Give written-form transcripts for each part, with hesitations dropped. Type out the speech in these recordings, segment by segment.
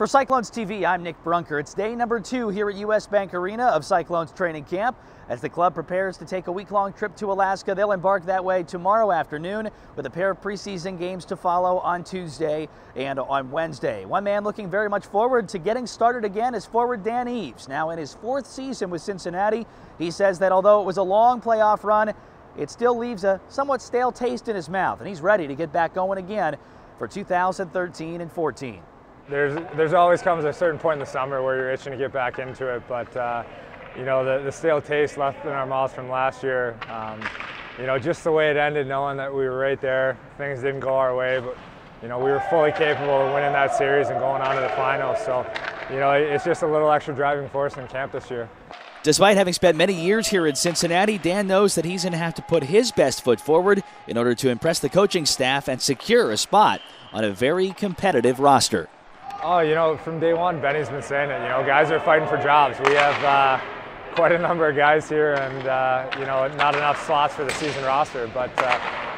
For Cyclones TV, I'm Nick Brunker. It's day number 2 here at US Bank Arena of Cyclones training camp. As the club prepares to take a week-long trip to Alaska, they'll embark that way tomorrow afternoon with a pair of preseason games to follow on Tuesday and on Wednesday. One man looking very much forward to getting started again is forward Dan Eaves. Now in his 4th season with Cincinnati, he says that although it was a long playoff run, it still leaves a somewhat stale taste in his mouth, and he's ready to get back going again for 2013 and 14. There's always comes a certain point in the summer where you're itching to get back into it, but you know, the stale taste left in our mouths from last year, you know, just the way it ended, knowing that we were right there, things didn't go our way, but you know, we were fully capable of winning that series and going on to the finals. So, you know, it's just a little extra driving force in camp this year. Despite having spent many years here in Cincinnati, Dan knows that he's going to have to put his best foot forward in order to impress the coaching staff and secure a spot on a very competitive roster. Oh, you know, from day one, Benny's been saying it. You know, guys are fighting for jobs. We have quite a number of guys here, and you know, not enough slots for the season roster. But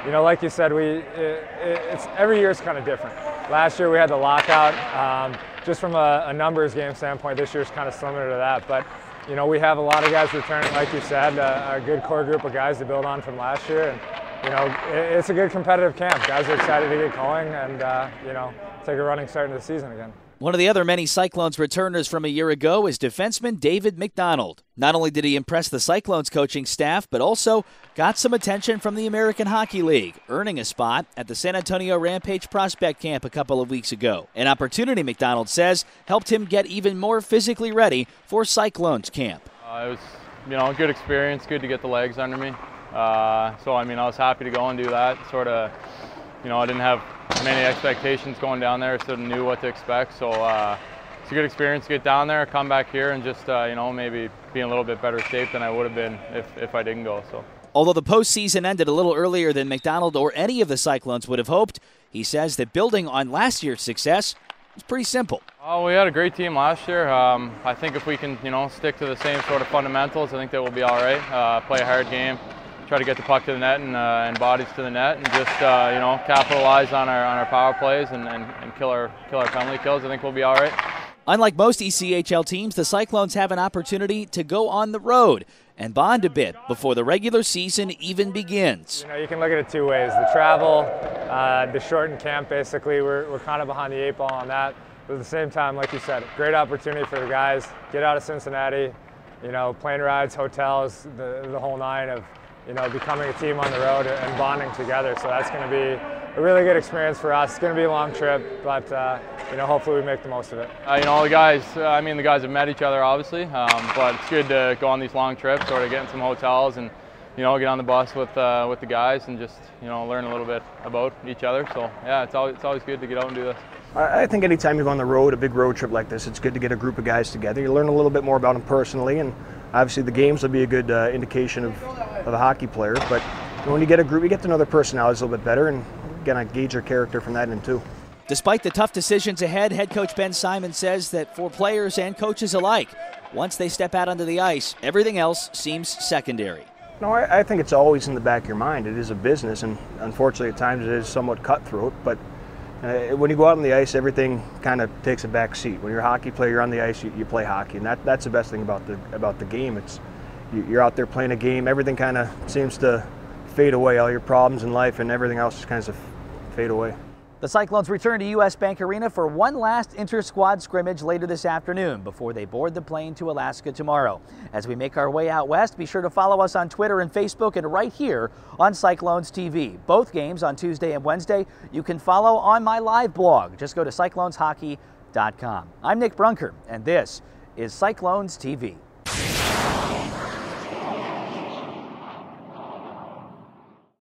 you know, like you said, it's every year is kind of different. Last year we had the lockout. Just from a numbers game standpoint, this year's kind of similar to that. But you know, we have a lot of guys returning, like you said, a good core group of guys to build on from last year. And you know, it's a good competitive camp. Guys are excited to get going, and you know, take a running start into the season again. One of the other many Cyclones returners from a year ago is defenseman David McDonald. Not only did he impress the Cyclones coaching staff, but also got some attention from the American Hockey League, earning a spot at the San Antonio Rampage Prospect Camp a couple of weeks ago. An opportunity, McDonald says, helped him get even more physically ready for Cyclones camp. It was, you know, a good experience, good to get the legs under me. So, I mean, I was happy to go and do that. Sort of, you know, I didn't have many expectations going down there, sort of knew what to expect. So it's a good experience to get down there, come back here, and just, you know, maybe be in a little bit better shape than I would have been if I didn't go. So. Although the postseason ended a little earlier than McDonald or any of the Cyclones would have hoped, he says that building on last year's success is pretty simple. Oh, we had a great team last year. I think if we can, you know, stick to the same sort of fundamentals, I think that we'll be all right. Play a hard game. Try to get the puck to the net and bodies to the net, and just you know, capitalize on our power plays and kill our penalty kills. I think we'll be all right. Unlike most ECHL teams, the Cyclones have an opportunity to go on the road and bond a bit before the regular season even begins. You know, you can look at it two ways: the travel, the shortened camp. Basically, we're kind of behind the 8 ball on that. But at the same time, like you said, great opportunity for the guys. Get out of Cincinnati. You know, plane rides, hotels, the whole nine of, you know, becoming a team on the road and bonding together. So that's going to be a really good experience for us. It's going to be a long trip, but you know, hopefully we make the most of it. You know, the guys, I mean, the guys have met each other obviously, but it's good to go on these long trips, sort of get in some hotels and, you know, get on the bus with the guys and just, you know, learn a little bit about each other. So yeah, it's always good to get out and do this. I think anytime you go on the road, a big road trip like this, it's good to get a group of guys together. You learn a little bit more about them personally, and obviously the games will be a good indication of a hockey player. But when you get a group, you get to know their personalities a little bit better and kind of gauge their character from that end too. Despite the tough decisions ahead, head coach Ben Simon says that for players and coaches alike, once they step out onto the ice, everything else seems secondary. No, I think it's always in the back of your mind. It is a business, and unfortunately at times it is somewhat cutthroat, but when you go out on the ice, everything kind of takes a back seat. When you're a hockey player, you're on the ice, you play hockey, and that's the best thing about the game. It's you're out there playing a game. Everything kind of seems to fade away. All your problems in life and everything else just kind of fade away. The Cyclones return to US Bank Arena for one last inter-squad scrimmage later this afternoon before they board the plane to Alaska tomorrow. As we make our way out west, be sure to follow us on Twitter and Facebook and right here on Cyclones TV. Both games on Tuesday and Wednesday you can follow on my live blog. Just go to cycloneshockey.com. I'm Nick Brunker, and this is Cyclones TV.